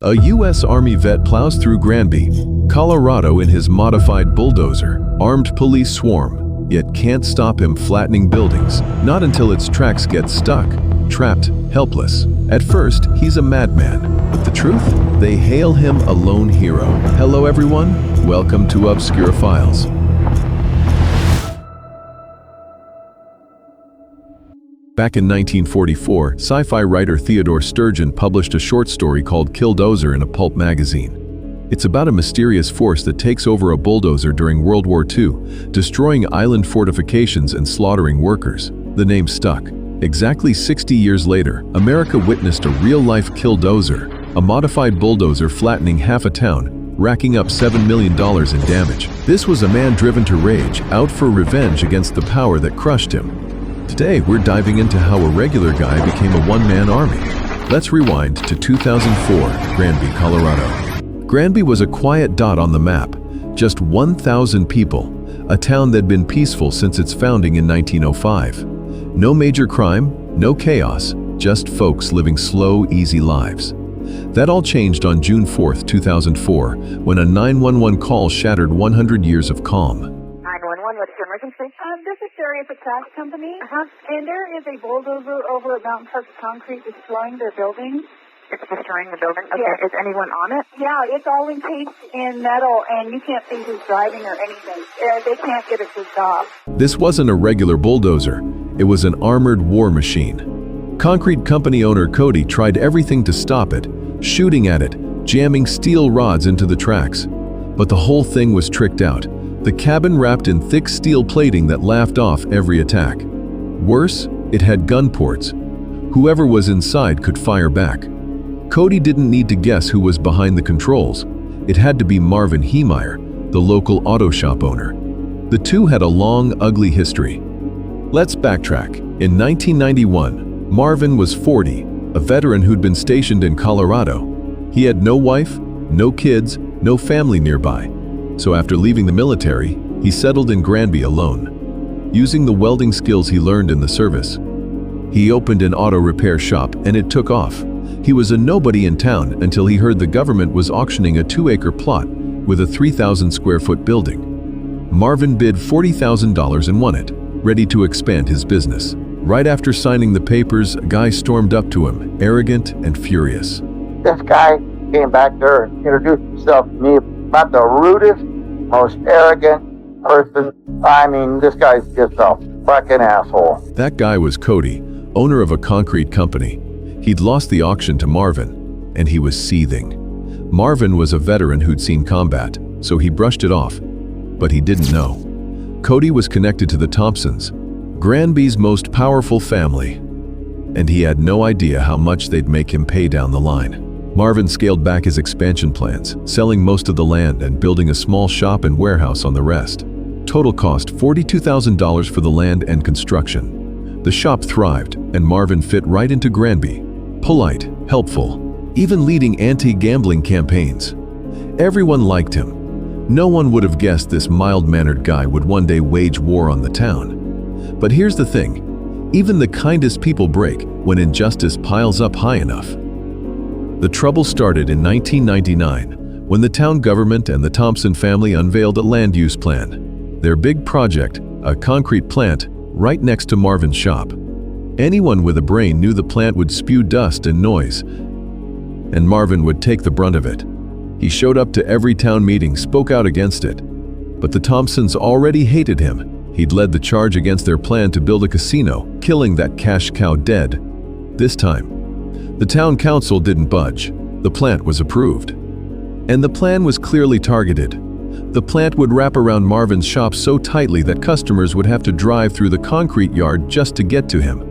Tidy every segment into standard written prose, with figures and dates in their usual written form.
A U.S. Army vet plows through Granby, Colorado in his modified Bulldozer. Armed police swarm, yet can't stop him flattening buildings, not until its tracks get stuck, trapped, helpless. At first, he's a madman, but the truth? They hail him a lone hero. Hello everyone, welcome to Obscura Files. Back in 1944, sci-fi writer Theodore Sturgeon published a short story called Killdozer in a pulp magazine. It's about a mysterious force that takes over a bulldozer during World War II, destroying island fortifications and slaughtering workers. The name stuck. Exactly 60 years later, America witnessed a real-life Killdozer, a modified bulldozer flattening half a town, racking up $7 million in damage. This was a man driven to rage, out for revenge against the power that crushed him. Today, we're diving into how a regular guy became a one-man army. Let's rewind to 2004, Granby, Colorado. Granby was a quiet dot on the map, just 1,000 people, a town that'd been peaceful since its founding in 1905. No major crime, no chaos, just folks living slow, easy lives. That all changed on June 4, 2004, when a 911 call shattered 100 years of calm. 911, what's your emergency? This is Sherry at the trash company, and there is a bulldozer over a mountain park of concrete destroying their building. It's destroying the building? Okay, Yeah. Is anyone on it? Yeah, it's all encased in metal, and you can't see who's driving or anything. They can't get it to stop. This wasn't a regular bulldozer, it was an armored war machine. Concrete company owner Cody tried everything to stop it, shooting at it, jamming steel rods into the tracks. But the whole thing was tricked out. The cabin wrapped in thick steel plating that laughed off every attack. Worse, it had gun ports. Whoever was inside could fire back. Cody didn't need to guess who was behind the controls. It had to be Marvin Heemeyer, the local auto shop owner. The two had a long, ugly history. Let's backtrack. In 1991, Marvin was 40, a veteran who'd been stationed in Colorado. He had no wife, no kids, no family nearby. So after leaving the military, he settled in Granby alone. Using the welding skills he learned in the service, he opened an auto repair shop and it took off. He was a nobody in town until he heard the government was auctioning a 2-acre plot with a 3,000 square foot building. Marvin bid $40,000 and won it, ready to expand his business. Right after signing the papers, a guy stormed up to him, arrogant and furious. This guy came back there and introduced himself to me about the rudest, most arrogant person. I mean, this guy's just a fucking asshole. That guy was Cody, owner of a concrete company. He'd lost the auction to Marvin, and he was seething. Marvin was a veteran who'd seen combat, so he brushed it off. But he didn't know. Cody was connected to the Thompsons, Granby's most powerful family, and he had no idea how much they'd make him pay down the line. Marvin scaled back his expansion plans, selling most of the land and building a small shop and warehouse on the rest. Total cost $42,000 for the land and construction. The shop thrived, and Marvin fit right into Granby. Polite, helpful, even leading anti-gambling campaigns. Everyone liked him. No one would have guessed this mild-mannered guy would one day wage war on the town. But here's the thing, even the kindest people break when injustice piles up high enough. The trouble started in 1999, when the town government and the Thompson family unveiled a land use plan. Their big project, a concrete plant, right next to Marvin's shop. Anyone with a brain knew the plant would spew dust and noise, and Marvin would take the brunt of it. He showed up to every town meeting, spoke out against it. But the Thompsons already hated him. He'd led the charge against their plan to build a casino, killing that cash cow dead. This time, the town council didn't budge. The plant was approved. And the plan was clearly targeted. The plant would wrap around Marvin's shop so tightly that customers would have to drive through the concrete yard just to get to him.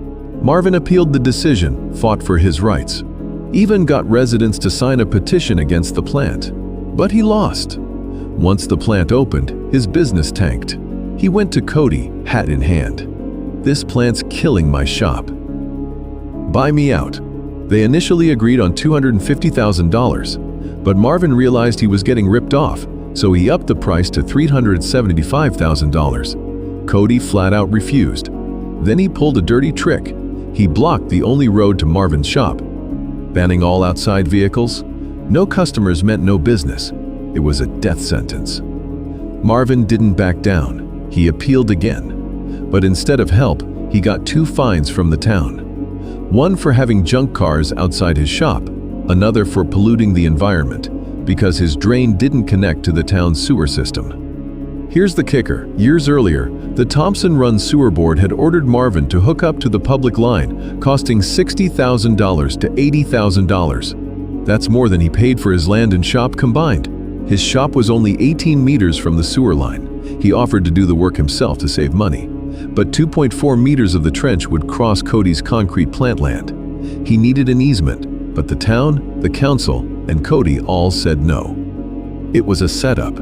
Marvin appealed the decision, fought for his rights, even got residents to sign a petition against the plant. But he lost. Once the plant opened, his business tanked. He went to Cody, hat in hand. "This plant's killing my shop. Buy me out." They initially agreed on $250,000, but Marvin realized he was getting ripped off, so he upped the price to $375,000. Cody flat out refused. Then he pulled a dirty trick. He blocked the only road to Marvin's shop, banning all outside vehicles, No customers meant no business. It was a death sentence. Marvin didn't back down. He appealed again. But instead of help, he got 2 fines from the town. One for having junk cars outside his shop, another for polluting the environment because his drain didn't connect to the town's sewer system. Here's the kicker. Years earlier, the Thompson Run Sewer Board had ordered Marvin to hook up to the public line, costing $60,000 to $80,000. That's more than he paid for his land and shop combined. His shop was only 18 meters from the sewer line. He offered to do the work himself to save money. But 2.4 meters of the trench would cross Cody's concrete plant land. He needed an easement, but the town, the council, and Cody all said no. It was a setup.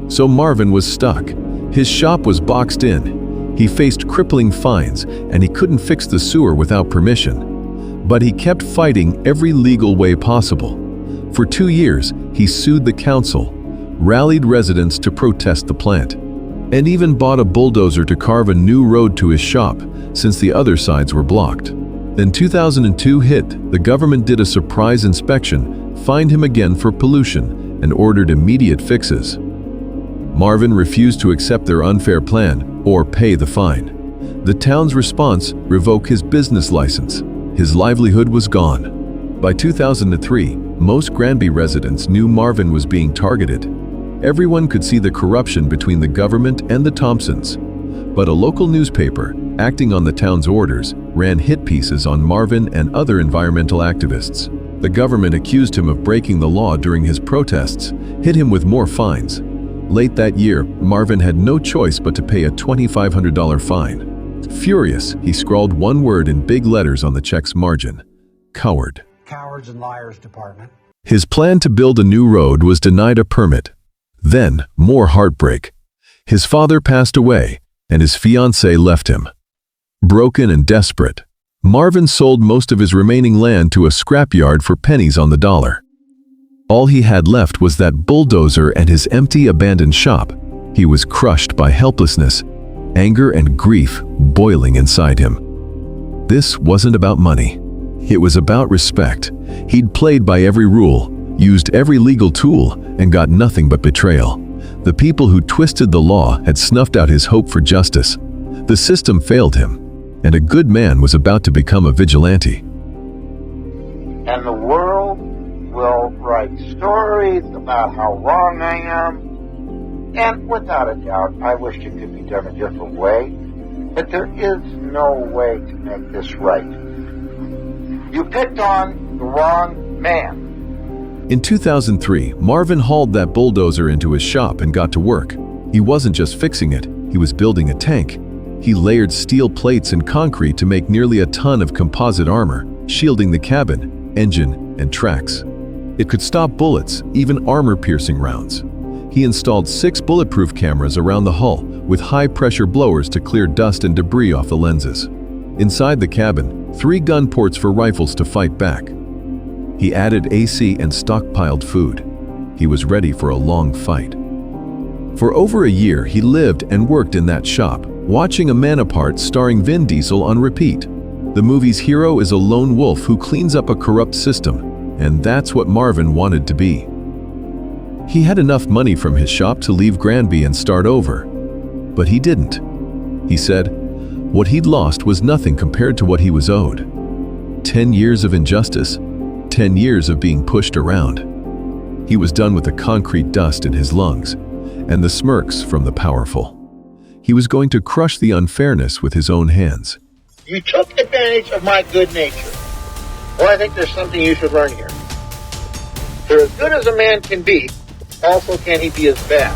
So Marvin was stuck. His shop was boxed in. He faced crippling fines, and he couldn't fix the sewer without permission. But he kept fighting every legal way possible. For 2 years, he sued the council, rallied residents to protest the plant, and even bought a bulldozer to carve a new road to his shop, since the other sides were blocked. Then 2002 hit. The government did a surprise inspection, fined him again for pollution, and ordered immediate fixes. Marvin refused to accept their unfair plan or pay the fine. The town's response: revoke his business license. His livelihood was gone. By 2003, most Granby residents knew Marvin was being targeted. Everyone could see the corruption between the government and the Thompsons. But a local newspaper, acting on the town's orders, ran hit pieces on Marvin and other environmental activists. The government accused him of breaking the law during his protests, hit him with more fines. Late that year, Marvin had no choice but to pay a $2,500 fine. Furious, he scrawled one word in big letters on the check's margin: coward. Cowards and Liars Department. His plan to build a new road was denied a permit. Then, more heartbreak. His father passed away, and his fiancée left him. Broken and desperate, Marvin sold most of his remaining land to a scrapyard for pennies on the dollar. All he had left was that bulldozer and his empty, abandoned shop. He was crushed by helplessness, anger and grief boiling inside him. This wasn't about money. It was about respect. He'd played by every rule, used every legal tool, and got nothing but betrayal. The people who twisted the law had snuffed out his hope for justice. The system failed him, and a good man was about to become a vigilante. And the world will write stories about how wrong I am. And without a doubt, I wish it could be done a different way. But there is no way to make this right. You picked on the wrong man. In 2003, Marvin hauled that bulldozer into his shop and got to work. He wasn't just fixing it, he was building a tank. He layered steel plates and concrete to make nearly a ton of composite armor, shielding the cabin, engine, and tracks. It could stop bullets, even armor-piercing rounds. He installed 6 bulletproof cameras around the hull with high-pressure blowers to clear dust and debris off the lenses. Inside the cabin, 3 gun ports for rifles to fight back. He added AC and stockpiled food. He was ready for a long fight. For over a year, he lived and worked in that shop, watching A Man Apart starring Vin Diesel on repeat. The movie's hero is a lone wolf who cleans up a corrupt system, and that's what Marvin wanted to be. He had enough money from his shop to leave Granby and start over. But he didn't. He said, what he'd lost was nothing compared to what he was owed. 10 years of injustice, 10 years of being pushed around. He was done with the concrete dust in his lungs and the smirks from the powerful. He was going to crush the unfairness with his own hands. You took advantage of my good nature. Well, I think there's something you should learn here. For as good as a man can be, also can he be as bad.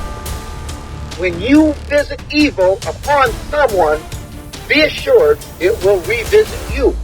When you visit evil upon someone, be assured it will revisit you.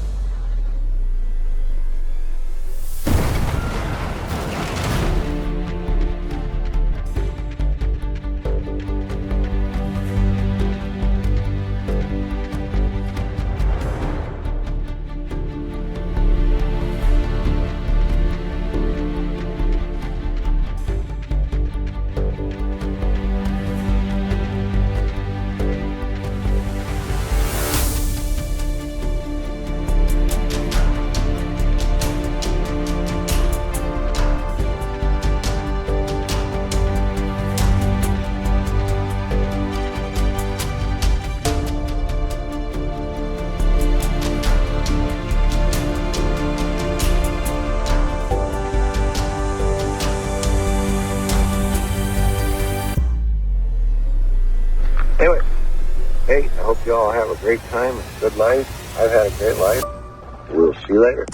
Hey, I hope you all have a great time, a good life. I've had a great life. We'll see you later.